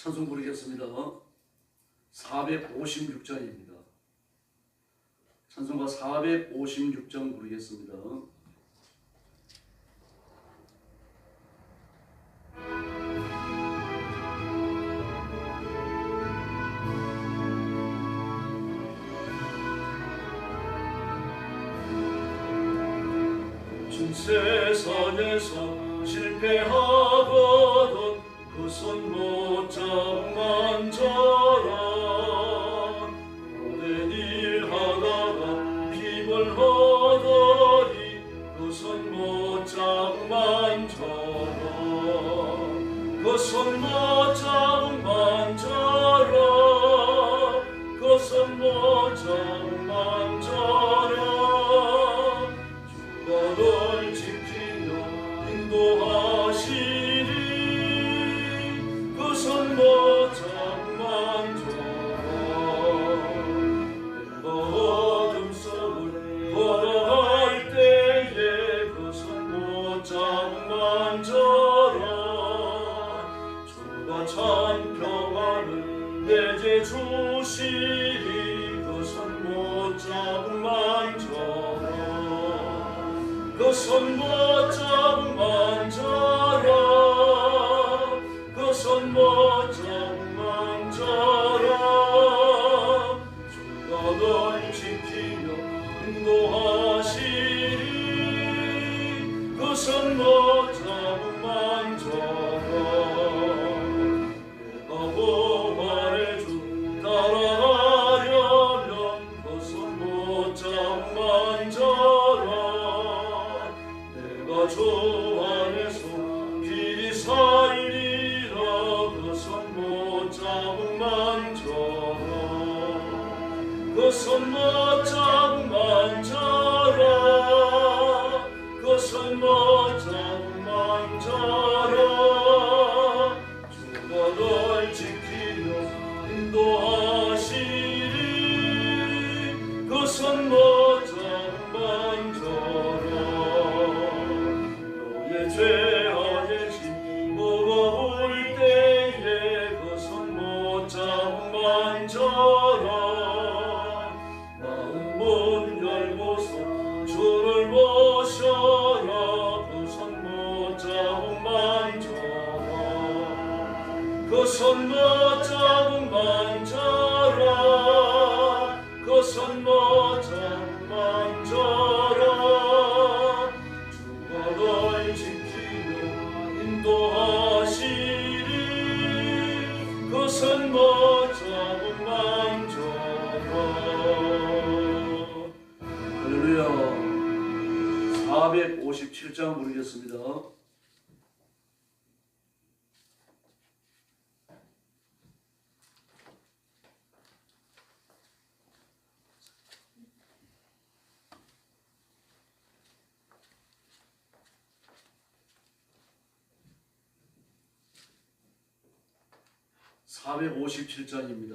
찬송 부르겠습니다. 456장입니다. 찬송가 456장 부르겠습니다. 세상에서 실패하거든 그 손 못 잡만져라. 모든 일 하다가 비벌하더니 그 손 못 잡만져라. 그 손 못 잡만져라. 그 손 못 잡만져라. 주가 널 인도하시리. 그 손 못 잡만져라. 내가 어둠 속을 걸어갈 때에 그 손 못 잡만져라. 주가 참 평안을 내게 주시리. 그 손 못 잡만져라. 그 손 못 잡만져라. 그 손 못 잡만져라. 주가 널 지키며 인도하시리. 그 손 못 잡만져라. 내가 보활의 주 따라가려면 그 손 못 잡만져라. 주 안에서 길이 살리라. 그 손 못 잡만져라. 그 손 못 잡만져라. 그 손 못 잡만져라. 주가 널 지키며 인도하시리. 그 손 못 잡만져라. 죄악의 징후가 올 때에 그 손 못 잡만져라. 마음 문 열고서 주를 모셔라. 그 손 못 잡만져라. 그 손 못 잡만져라. 그 손 못 잡만져라. 주가 널 인도하시리. 그 손 못 잡만져라. 할렐루야. 457장 부르겠습니다. (457장입니다)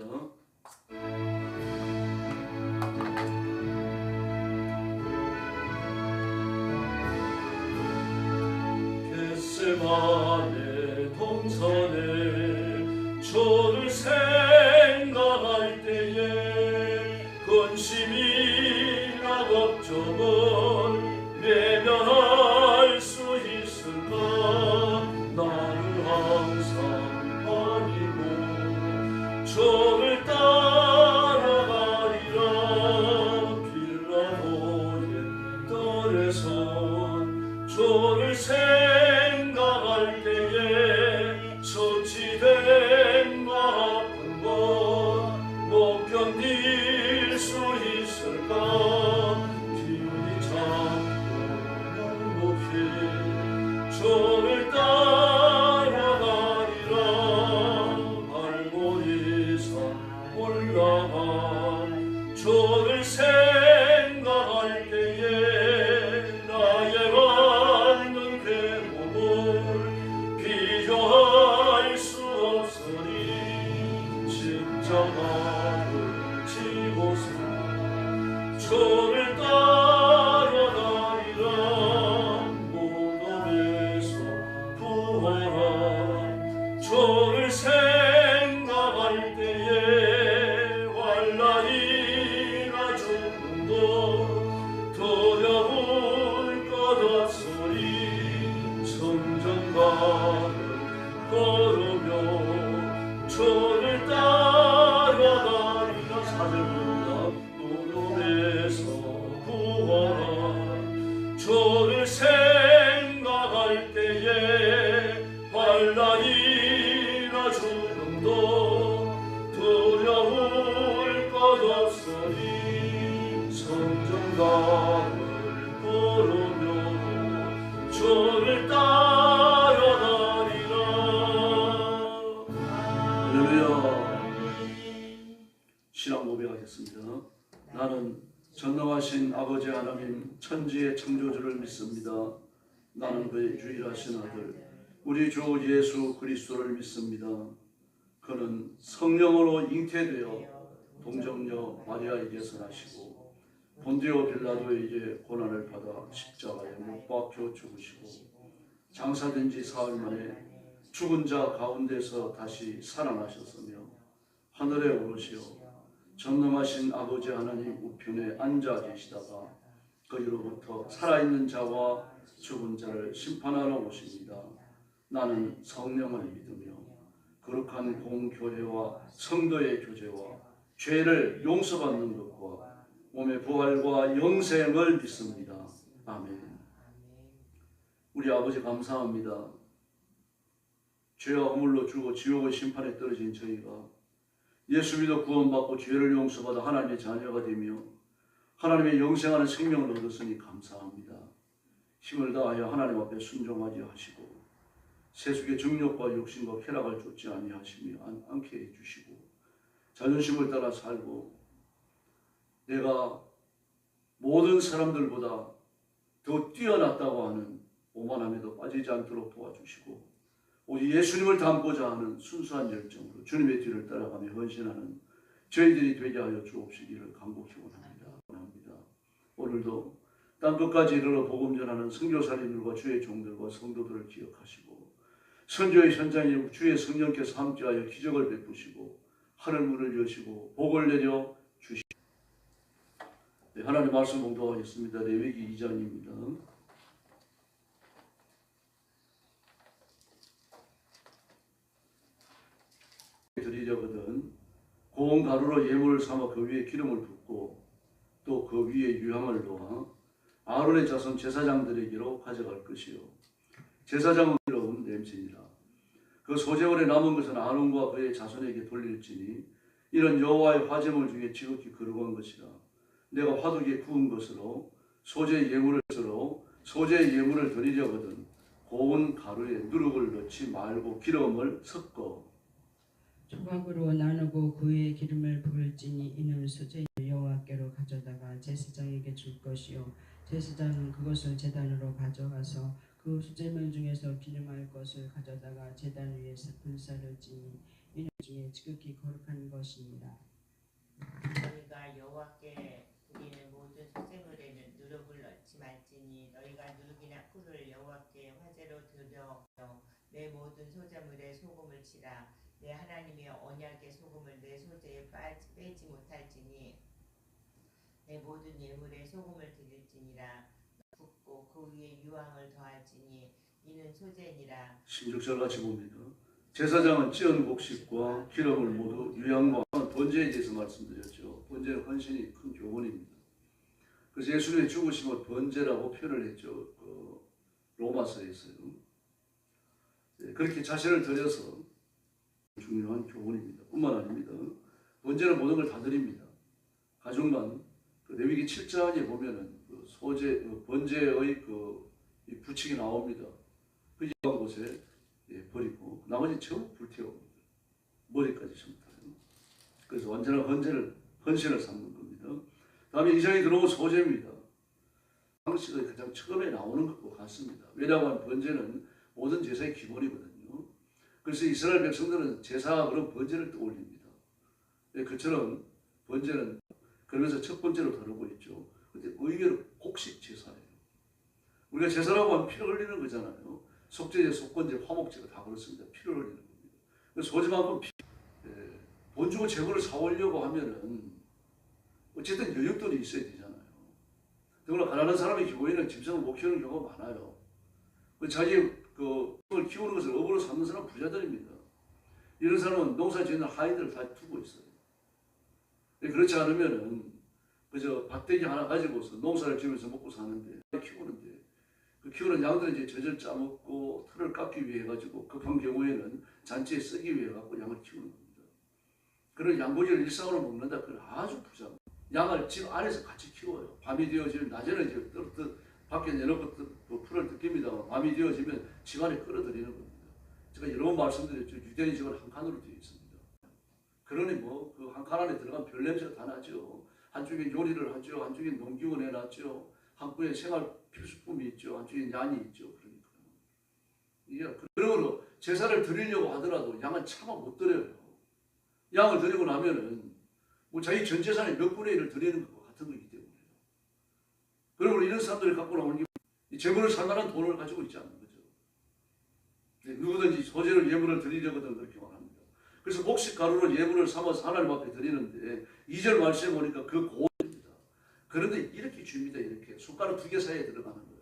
겟세마네 동산에 주를 생각할 때에 근심이나 걱정을 외면할 수 있을까. 나를 항상 주를 따라가리라. 빌라도의 뜰에선 주를 생각할 때에 수치됨과 아픈 것 못 견딜 수 있을까. 기운이 잡고 묵묵히 주를 따라가리라. 올라간 주를 생각할 때에 나의 받는 괴로움을 비교할 수 없으니 십자가를 지고서 주를 따라가리라. 무덤에서 부활한 주를 생각할 나를 걸으며 주를 따라다니라. 할렐루야. 신앙 고백하겠습니다. 나는 전능하신 아버지 하나님 천지의 창조주를 믿습니다. 나는 그의 유일하신 아들 우리 주 예수 그리스도를 믿습니다. 그는 성령으로 잉태되어 동정녀 마리아에게서 나시고 본디오 빌라도에게 고난을 받아 십자가에 못 박혀 죽으시고 장사된 지 사흘 만에 죽은 자 가운데서 다시 살아나셨으며 하늘에 오르시어 전능하신 아버지 하나님 우편에 앉아 계시다가 거기로부터 살아있는 자와 죽은 자를 심판하러 오십니다. 나는 성령을 믿으며 거룩한 공교회와 성도의 교제와 죄를 용서받는 것과 몸의 부활과 영생을 믿습니다. 아멘. 우리 아버지 감사합니다. 죄와 허물로 죽어 지옥의 심판에 떨어진 저희가 예수 믿어 구원받고 죄를 용서받아 하나님의 자녀가 되며 하나님의 영생하는 생명을 얻었으니 감사합니다. 힘을 다하여 하나님 앞에 순종하지 하시고 세속의 정욕과 욕심과 쾌락을 쫓지 아니하시며 않게 해주시고 자존심을 따라 살고 내가 모든 사람들보다 더 뛰어났다고 하는 오만함에도 빠지지 않도록 도와주시고 오직 예수님을 닮고자 하는 순수한 열정으로 주님의 뒤를 따라가며 헌신하는 저희들이 되게 하여 주옵시기를 간곡히 원합니다. 오늘도 땅끝까지 이르러 복음 전하는 선교사님들과 주의 종들과 성도들을 기억하시고 선교의 현장에 주의 성령께서 함께하여 기적을 베푸시고 하늘 문을 여시고 복을 내려 주시고 네, 하나님 말씀 봉독하겠습니다. 레위기 2장입니다. 드리려거든 고운 가루로 예물을 삼아 그 위에 기름을 붓고 또 그 위에 유향을 놓아 아론의 자손 제사장들에게로 가져갈 것이요 제사장은 이로운 냄새니라. 그 소재물에 남은 것은 아론과 그의 자손에게 돌릴지니 이런 여호와의 화제물 중에 지극히 거룩한 것이라. 내가 화두에 구운 것으로 소재 예물을 드리려거든 고운 가루에 누룩을 넣지 말고 기름을 섞어 조각으로 나누고 그 위에 기름을 부을지니 이는 소재 여호와께로 가져다가 제사장에게 줄 것이요 제사장은 그것을 제단으로 가져가서 그 수제물 중에서 기름할 것을 가져다가 제단 위에서 불사를지니 이는 중에 지극히 거룩한 것입니다. 너희가 여호와께 드리는 모든 수제물에는 누룩을 넣지 말지니 너희가 누룩이나 꿀을 여호와께 화제로 드려 내 모든 소제물에 소금을 치라. 내 하나님의 언약의 소금을 내 소재에 빼지 못할지니 내 모든 예물에 소금을 드릴지니라. 붓고 그 위에 유황을 더할지니 이는 소재니라. 16절 같이 봅니다. 제사장은 찌은 곡식과 기름을 모두 유향과 번제에 대해서 말씀드렸죠. 번제는 헌신이 큰 교훈입니다. 그래서 예수님의 죽으심을 번제라고 표현을 했죠. 로마서에서요. 그렇게 자신을 드려서 중요한 교훈입니다. 뿐만 아닙니다. 번제는 모든 걸 다 드립니다. 가중만 레위기 7장에 보면은 번제의 이 부칙이 나옵니다. 그 이한 곳에 버리고 나머지 전부 불태웁니다. 머리까지 전부 다요. 그래서 완전한 헌신을 삼는 겁니다. 다음에 이 장에 들어온 소제입니다. 방식이 가장 처음에 나오는 것과 같습니다. 왜냐하면 번제는 모든 제사의 기본이거든요. 그래서 이스라엘 백성들은 제사 그런 번제를 떠올립니다. 그처럼 번제는 그러면서 첫 번째로 다루고 있죠. 근데 의외로 곡식 제사예요. 우리가 제사라고 하면 피를 흘리는 거잖아요. 속죄제, 속건제, 화목제가 다 그렇습니다. 피를 흘리는 겁니다. 그래서 소지만큼 본주고 재물을 사오려고 하면은 어쨌든 여력들이 있어야 되잖아요. 더구나 가난한 사람의 경우에는 짐승을 못 키우는 경우가 많아요. 자기 을 키우는 것을 업으로 삼는 사람은 부자들입니다. 이런 사람은 농사 짓는 하인들을 다 두고 있어요. 그렇지 않으면은 그저 밭대기 하나 가지고서 농사를 지으면서 먹고 사는데 키우는데 그 키우는 양들은 이제 젖을 짜먹고 털을 깎기 위해 가지고 급한 경우에는 잔치에 쓰기 위해 갖고 양을 키우는 겁니다. 그런 양고기를 일상으로 먹는다. 그건 아주 부자입니다. 양을 집 안에서 같이 키워요. 밤이 되어지면 낮에는 이제 밖에 내놓고 풀을 뜯깁니다. 밤이 되어지면 집 안에 끌어들이는 겁니다. 제가 여러 번 말씀드렸죠. 유대인 집은 한 칸으로 되어 있습니다. 그러니 뭐 그 한 칸 안에 들어가면 별 냄새가 다 나죠. 한쪽에 요리를 하죠. 한쪽에 농기구 내놨죠. 한쪽에 생활 필수품이 있죠. 한쪽에 양이 있죠. 그러니까 이게 그러므로 제사를 드리려고 하더라도 양은 차마 못 드려요. 양을 드리고 나면은 뭐 자기 전 재산의 몇 분의 1을 드리는 것과 같은 거기 때문에요. 그러므로 이런 사람들이 갖고 나오는 게 재물을 살 만한 돈을 가지고 있지 않는 거죠. 누구든지 소재를 예물을 드리려거든 그렇게 말합니다. 그래서 곡식 가루를 예물을 삼아서 하나님 앞에 드리는데 2절 말씀에 보니까 그 고입니다. 그런데 이렇게 줍니다. 이렇게 숟가락 2개 사이에 들어가는 거예요.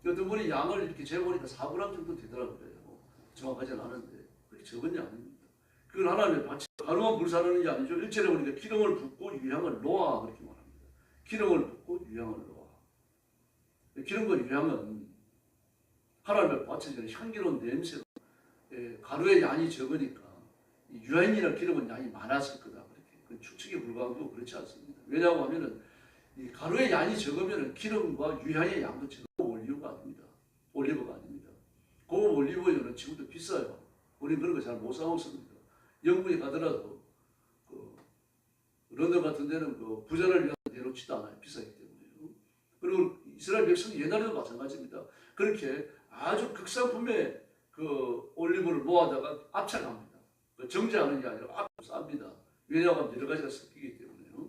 어떤 분이 양을 이렇게 재보니까 4g 정도 되더라고요. 정확하진 않은데 그렇게 적은 양입니다. 그건 하나님의 바치 가루만 불사르는 게 아니죠. 1절에 보니까 기름을 붓고 유향을 놓아 그렇게 말합니다. 기름을 붓고 유향을 놓아. 기름과 유향은 하나님의 바치는 향기로운 냄새가 가루의 양이 적으니까 유향이나 기름은 양이 많았을 거다. 그렇게 그 추측에 불과하고 그렇지 않습니다. 왜냐하고 하면은 이 가루의 양이 적으면은 기름과 유향의 양도 적고 올리브가 아닙니다. 올리브가 아닙니다. 고급 올리브유는 지금도 비싸요. 우리는 그런 거 잘 못 사먹습니다. 영국에 가더라도 그 런던 같은 데는 그 부자를 위한 내놓지도 않아요. 비싸기 때문에요. 그리고 이스라엘 백성이 옛날에도 마찬가지입니다. 그렇게 아주 극상품의 그 올리브를 모아다가 압착합니다. 정제하는 게 아니라 압쌉니다. 왜냐하면 여러 가지가 섞이기 때문에요.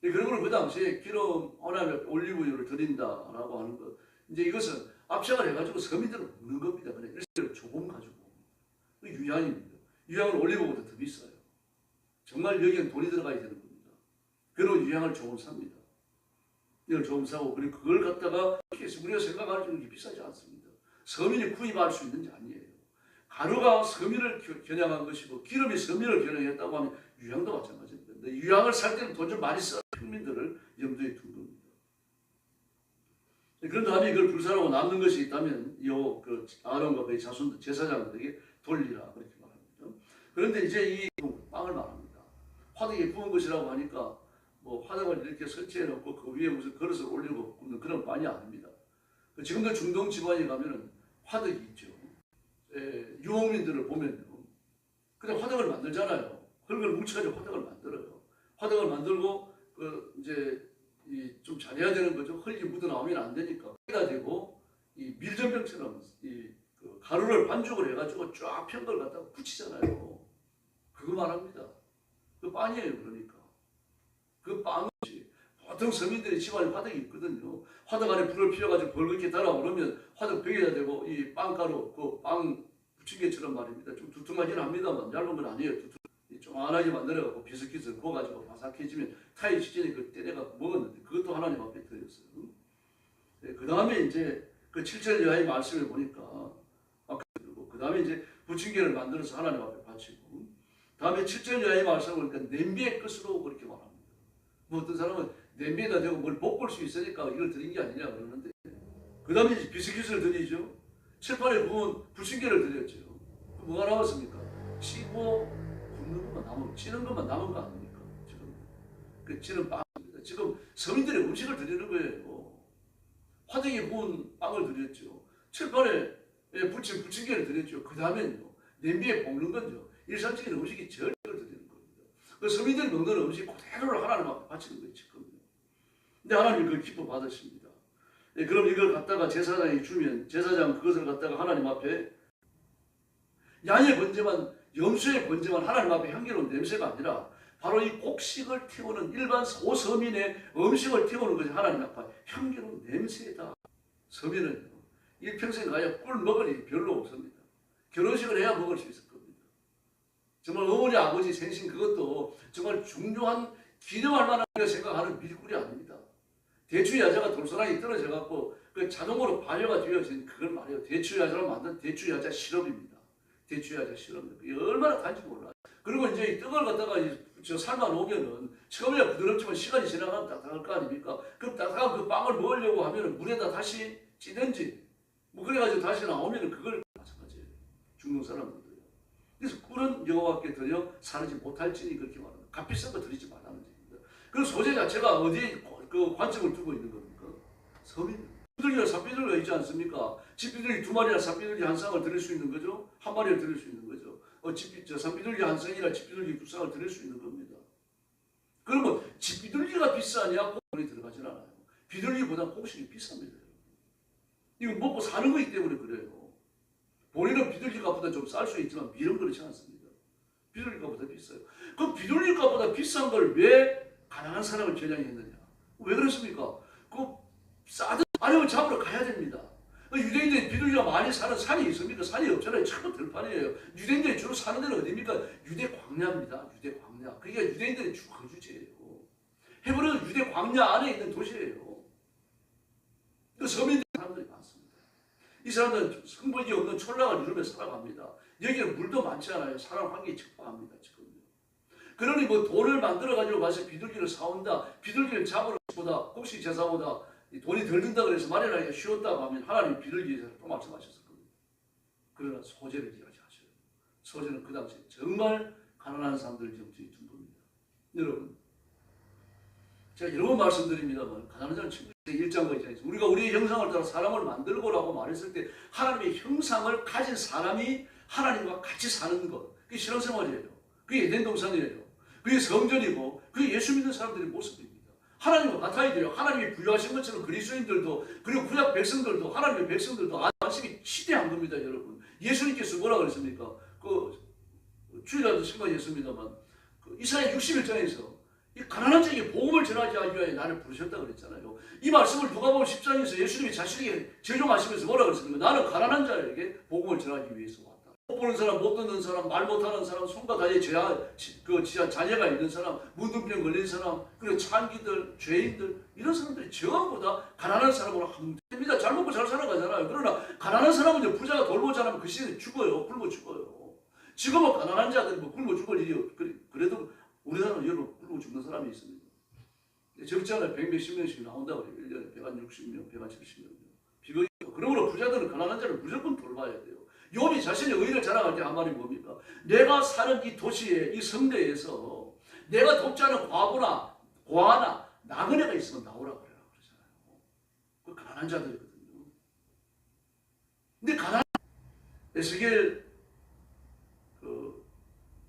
그러므로 그 당시에 기름 하나님의 올리브유를 드린다라고 하는 것, 이제 이것은 압착을 해가지고 서민들을 먹는 겁니다. 그냥 일시를 조금 가지고 유향입니다. 유향은 올리브보다 더 비싸요. 정말 여기엔 돈이 들어가야 되는 겁니다. 그리고 유향을 조금 삽니다. 이걸 조금 사고 그리고 그걸 갖다가 우리가 생각하는 게 비싸지 않습니다. 서민이 구입할 수 있는지 아니에요. 가루가 서민을 겨냥한 것이고 기름이 서민을 겨냥했다고 하면 유향도 마찬가지입니다. 근데 유향을 살 때는 돈 좀 많이 써야 평민들을 염두에 둔 겁니다. 그런 다음에 이걸 불사르고 남는 것이 있다면 그 아론과 그의 자손들 제사장들에게 돌리라 그렇게 말합니다. 그런데 이제 이 빵을 말합니다. 화덕에 구운 것이라고 하니까 뭐 화덕을 이렇게 설치해 놓고 그 위에 무슨 그릇을 올리고 굽는 그런 빵이 아닙니다. 지금도 중동 지방에 가면은 화덕이 있죠. 유목민들을 보면요. 그냥 화덕을 만들잖아요. 흙을 뭉쳐가지고 화덕을 만들어요. 화덕을 만들고 그 이제 좀 잘해야 되는 거죠. 흙이 묻어 나오면 안 되니까 여기다 대고 이 밀전병처럼 그 가루를 반죽을 해가지고 쫙 편 걸 갖다가 붙이잖아요. 그거 말합니다. 그 빵이에요. 그러니까 그 빵은 보통 서민들이 집안에 화덕이 있거든요. 화덕 안에 불을 피워가지고 벌겋게 달아오르면 화덕 벽에다 대고 이 빵가루 그 빵 부침개처럼 말입니다. 좀 두툼하긴 합니다만 얇은 건 아니에요. 조만하게 만들어갖고 비스킷을 구워가지고 바삭해지면 타이 시즌에 그 때려갖고 먹었는데 그것도 하나님 앞에 드렸어요. 그 다음에 이제 그 7절 이하의 말씀을 보니까 그 다음에 이제 부침개를 만들어서 하나님 앞에 바치고 다음에 7절 이하의 말씀을 보니까 냄비의 끝으로 그렇게 말합니다. 뭐 어떤 사람은 냄비에다 대고 뭘 볶을 수 있으니까 이걸 드린 게 아니냐 그러는데 그 다음에 이제 비스킷을 드리죠. 칠판에 구운 부침개를 드렸죠. 뭐가 남았습니까? 찌고 굽는 것만 남은, 찌는 것만 남은 거 아닙니까? 지금 그 찌는 빵입니다. 지금 서민들의 음식을 드리는 거예요. 화덕에 구운 빵을 드렸죠. 칠판에 부친 부침개를 드렸죠. 그 다음에는요 냄비에 볶는 건요 일상적인 음식이 절대로 드리는 겁니다. 그 서민들이 먹는 음식 그대로를 하나님 앞에 바치는 거예요. 지금. 근데 하나님이 그걸 기뻐 받으십니다. 그럼 이걸 갖다가 제사장이 주면 제사장 그것을 갖다가 하나님 앞에 양의 번제만 염소의 번제만 하나님 앞에 향기로운 냄새가 아니라 바로 이 곡식을 태우는 일반 소서민의 음식을 태우는 것이 하나님 앞에 향기로운 냄새다. 서민은 일평생 가야 꿀 먹을 일이 별로 없습니다. 결혼식을 해야 먹을 수 있을 겁니다. 정말 어머니 아버지 생신 그것도 정말 중요한 기념할 만한 생각하는 밀꿀이 아닙니다. 대추야자가 돌소나기 떨어져 갖고 그 자동으로 발효가 되어진 그걸 말해요. 대추야자로 만든 대추야자 시럽입니다. 대추야자 시럽입니다. 그게 얼마나 단지 몰라요. 그리고 이제 이 떡을 갖다가 삶아 놓으면은 처음에 부드럽지만 시간이 지나가면 딱딱할 거 아닙니까? 그럼 딱딱한 그 빵을 먹으려고 하면은 물에다 다시 찌든지 뭐 그래가지고 다시 나오면은 그걸 마찬가지예요. 중동 사람들도요. 그래서 꿀은 여호와께 드려 사르지 못할지니 그렇게 말합니다. 값비싼 거 드리지 말라는 얘기입니다. 그 소재 자체가 어디에 그 관점을 두고 있는 겁니까? 섬입니다. 비둘기와 산비둘기가 있지 않습니까? 집비둘기 2마리나 산비둘기 한 쌍을 드릴 수 있는 거죠. 한 마리를 드릴 수 있는 거죠. 산비둘기 한 쌍이나 집비둘기 2쌍을 드릴 수 있는 겁니다. 그러면 집비둘기가 비싸냐? 콩이 들어가진 않아요. 비둘기보다 곡식이 비쌉니다. 이거 먹고 사는 거기 때문에 그래요. 본인은 비둘기값보다 좀 쌀 수 있지만 밀은 그렇지 않습니다. 비둘기값보다 비싸요. 그럼 비둘기값보다 비싼 걸 왜 가난한 사람을 겨냥했느냐? 왜 그렇습니까? 그 싸든 아니면 잡으러 가야 됩니다. 유대인들이 비둘기가 많이 사는 산이 있습니까? 산이 없잖아요. 전부 들판이에요. 유대인들이 주로 사는 데는 어디입니까? 유대 광야입니다. 유대 광야. 그게 유대인들의 주 거주지예요. 헤브론은 유대 광야 안에 있는 도시예요. 그 서민들 사람들이 많습니다. 이 사람들은 성벽이 없는 촌락을 이루며 살아갑니다. 여기는 물도 많지 않아요. 사람 환경이 척박합니다. 지금요. 그러니 뭐 돈을 만들어 가지고 가서 비둘기를 사온다. 비둘기를 잡으러 보다 곡식 제사보다 돈이 덜 든다 그래서 마련하기가 쉬웠다고 하면 하나님 비둘기에 대해서 또 말씀하셨을 겁니다. 그러나 소재를 이야기하셔요. 소재는 그 당시에 정말 가난한 사람들을 정치해 준 겁니다. 여러분, 제가 여러 번 말씀드립니다만 가난한 자는 친구의 일장과 있잖아요. 우리가 우리의 형상을 따라 사람을 만들고라고 말했을 때 하나님의 형상을 가진 사람이 하나님과 같이 사는 것, 그게 신앙생활이에요. 그게 에덴 동산이에요. 그게 성전이고 그게 예수 믿는 사람들의 모습입니다. 하나님과 같아야 돼요. 하나님이 부여하신 것처럼 그리스도인들도 그리고 구약 백성들도 하나님의 백성들도 안식이 치대한 겁니다. 여러분, 예수님께서 뭐라 그랬습니까? 그 주일날도 생각했습니다만 그 이사야 61장에서 이 가난한 자에게 복음을 전하기 위하여 나를 부르셨다 그랬잖아요. 이 말씀을 누가복음 10장에서 예수님이 자신에게 적용하시면서 뭐라 그랬습니까? 나는 가난한 자에게 복음을 전하기 위해서 왔다. 못 보는 사람, 못 듣는 사람, 말 못하는 사람, 손과 다리에 자녀가 있는 사람, 문둥병 걸린 사람, 그리고 창기들, 죄인들, 이런 사람들이 전부 다 가난한 사람으로 합니다. 잘 먹고 잘 살아가잖아요. 그러나 가난한 사람은 부자가 돌보지 않으면 그 시대에 죽어요. 굶어 죽어요. 지금은 가난한 자들이 뭐 굶어 죽을 일이 그래도 우리나라는 여러 굶어 죽는 사람이 있습니다. 적지 않아요. 100몇십 명씩 나온다고 해요. 1년에 160명, 170명. 비거리. 그러므로 부자들은 가난한 자를 무조건 돌봐야 돼요. 욥이 자신의 의를 자랑할 때 한 말이 뭡니까? 내가 사는 이 도시에, 이 성대에서 내가 돕지 않은 과부나 고아나 나그네가 있으면 나오라 그래라 그러잖아요. 그 가난한 자들이거든요. 근데 가난 에스겔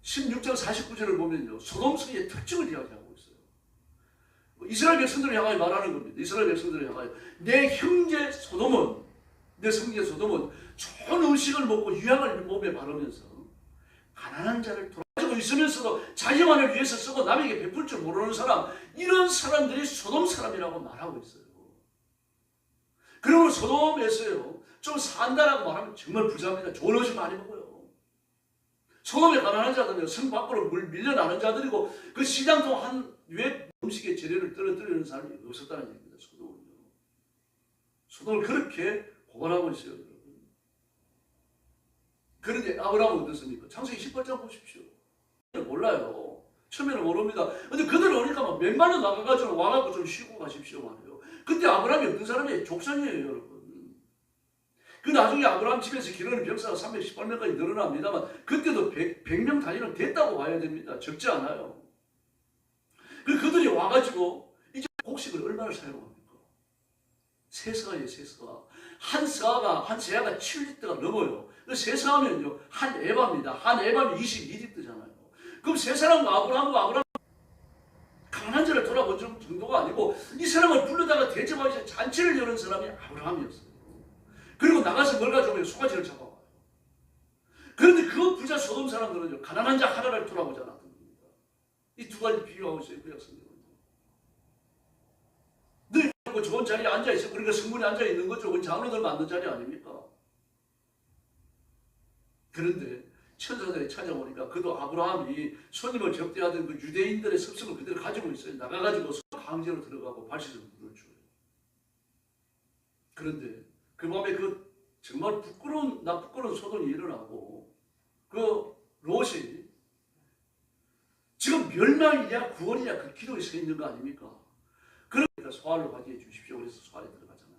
16장 49절을 보면요, 소돔성의 특징을 이야기하고 있어요. 이스라엘 백성들을 향하여 말하는 겁니다. 이스라엘 백성들을 향하여 내 형제 소돔은, 내 성제 소돔은 좋은 음식을 먹고 유향을 몸에 바르면서 가난한 자를 돌아가지고 있으면서도 자기만을 위해서 쓰고 남에게 베풀 줄 모르는 사람, 이런 사람들이 소돔 사람이라고 말하고 있어요. 그리고 소돔에서요, 좀 산다라고 말하면 정말 부자입니다. 좋은 음식 많이 먹어요. 소돔의 가난한 자들은 성 밖으로 밀려나는 자들이고 그 시장통 한 외 음식의 재료를 떨어뜨리는 사람이 없었다는 얘기입니다. 소돔은요. 소돔을 그렇게 고발하고 있어요. 그런데 아브라함은 어떻습니까? 창세기 18장 보십시오. 몰라요. 처음에는 모릅니다. 근데 그들 오니까 막 몇만 원 나가가지고 와가지고 좀 쉬고 가십시오 말이에요. 그때 아브라함이 어떤 사람이에요? 족장이에요, 여러분. 그 나중에 아브라함 집에서 기르는 병사가 318명까지 늘어납니다만 그때도 100명 단위는 됐다고 봐야 됩니다. 적지 않아요. 그들이 와가지고 이제 곡식을 얼마나 사용합니까? 세 서가예요, 세 서가. 한 세아가 7리터가 넘어요. 세 사하면요, 한 에바입니다. 한 에바면 22리터잖아요. 그럼 세 사람과 아브라함 가난한 자를 돌아본 정도가 아니고 이 사람을 불러다가 대접하기 잔치를 여는 사람이 아브라함이었어요. 그리고 나가서 뭘 가져오면 소가지를 잡아와요. 그런데 그 부자 소돔 사람들은요, 가난한 자 하나를 돌아보지 않았던 겁니다. 이 두 가지 비교하고 있어요, 구약 성경은요. 늘 좋은 자리에 앉아있어요. 그러니까 성문에 앉아있는 거죠. 그건 장로들 만든 자리 아닙니까? 그런데 천사들이 찾아오니까 그도 아브라함이 손님을 접대하던 그 유대인들의 습성을 그대로 가지고 있어요. 나가가지고 강제로 들어가고 발시선 물을 줘요. 그런데 그 밤에 그 정말 부끄러운 소동이 일어나고 그 롯이 지금 멸망이냐 구원이냐 그 기도에 서 있는 거 아닙니까? 그러니까 소알을 받게 해주십시오. 그래서 소알에 들어가잖아요.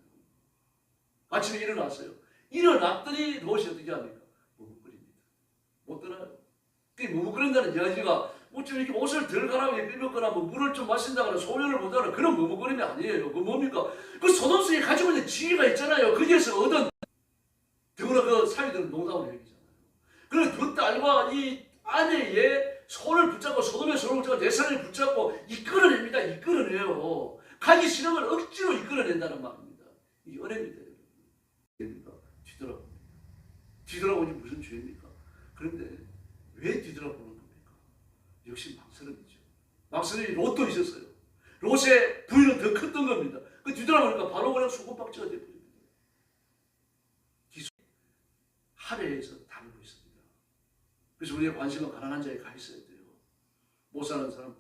아침에 일어났어요. 일어났더니 롯이 어떻게 합니까? 못 떠나요. 그게 머뭇거린다는 이야기가 좀 이렇게 옷을 덜 갈아입 입었거나 뭐 물을 좀 마신다거나 소변을 본다거나 그런 머뭇거림이 아니에요. 그 뭡니까? 그 소돔성이 가지고 있는 지위가 있잖아요. 거기에서 얻은 더구나 그 사위들은 농담을 얘기잖아요. 그리고 두 딸과 이 아내의 손을 붙잡고 소돔의 손을 붙잡고 내 살을 붙잡고 이끌어냅니다. 이끌어내요. 가기 싫은 걸 억지로 이끌어낸다는 말입니다. 이게 은혜입니다. 됩니까? 뒤돌아봅니다. 뒤돌아보니 무슨 죄입니까? 그런데 왜 뒤돌아보는 겁니까? 역시 망설임이죠. 망설임이 롯도 있었어요. 롯의 부인은 더 컸던 겁니다. 그 뒤돌아보니까 바로 그냥 소금박쥐가 되어버립니다. 하례에서 다루고 있습니다. 그래서 우리의 관심은 가난한 자에 가 있어야 돼요. 못 사는 사람,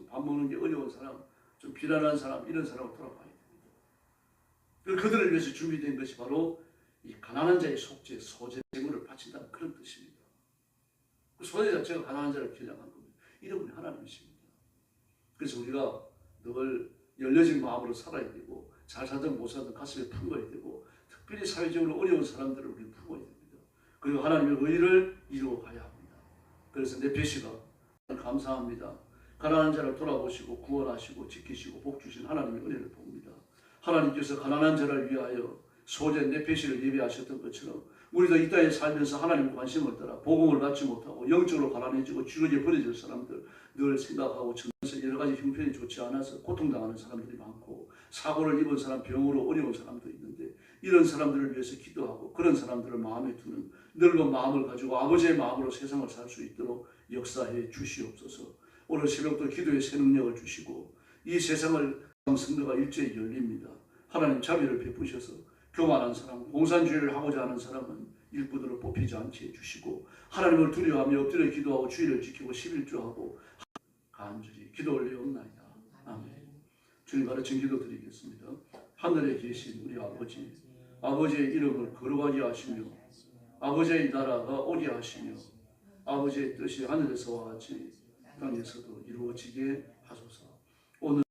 밥 먹는 게 어려운 사람, 좀 비난한 사람, 이런 사람을 돌아봐야 됩니다. 그들을 위해서 준비된 것이 바로 이 가난한 자의 속죄, 소재, 재물을 바친다는 그런 뜻입니다. 그 소재 자체가 가난한 자를 겨냥한 겁니다. 이런 분이 하나님이십니다. 그래서 우리가 늘 열려진 마음으로 살아야 되고 잘 살든 못 살든 가슴에 품어야 되고 특별히 사회적으로 어려운 사람들을 우리는 품어야 됩니다. 그리고 하나님의 의를 이루어가야 합니다. 그래서 네페시가 감사합니다. 가난한 자를 돌아보시고 구원하시고 지키시고 복주신 하나님의 은혜를 봅니다. 하나님께서 가난한 자를 위하여 소재 네페시를 예비하셨던 것처럼 우리도 이 땅에 살면서 하나님 관심을 따라 복음을 받지 못하고 영적으로 가난해지고 주거지에 버려질 사람들 늘 생각하고 전에서 여러 가지 형편이 좋지 않아서 고통당하는 사람들이 많고 사고를 입은 사람, 병으로 어려운 사람도 있는데 이런 사람들을 위해서 기도하고 그런 사람들을 마음에 두는 넓은 마음을 가지고 아버지의 마음으로 세상을 살 수 있도록 역사해 주시옵소서. 오늘 새벽도 기도의 새 능력을 주시고 이 세상을 성도가 일제히 열립니다. 하나님 자비를 베푸셔서 교만한 사람, 공산주의를 하고자 하는 사람은 일꾼으로 뽑히지 않게 해주시고 하나님을 두려워하며 엎드려 기도하고 주의를 지키고 11조하고 간절히 기도 올리옵나이다. 아멘. 주님 가르친 기도 드리겠습니다. 하늘에 계신 우리 아버지, 아버지의 이름을 거룩하게 하시며 아버지의 나라가 오게 하시며 아버지의 뜻이 하늘에서와 같이 땅에서도 이루어지게 하소서. 오늘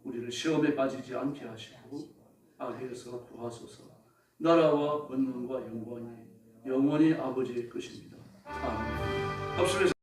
우리를 시험에 빠지지 않게 하시고 악에서 구하소서. 나라와 권능과 영광이 영원히 아버지의 것입니다. 아멘. 합심해서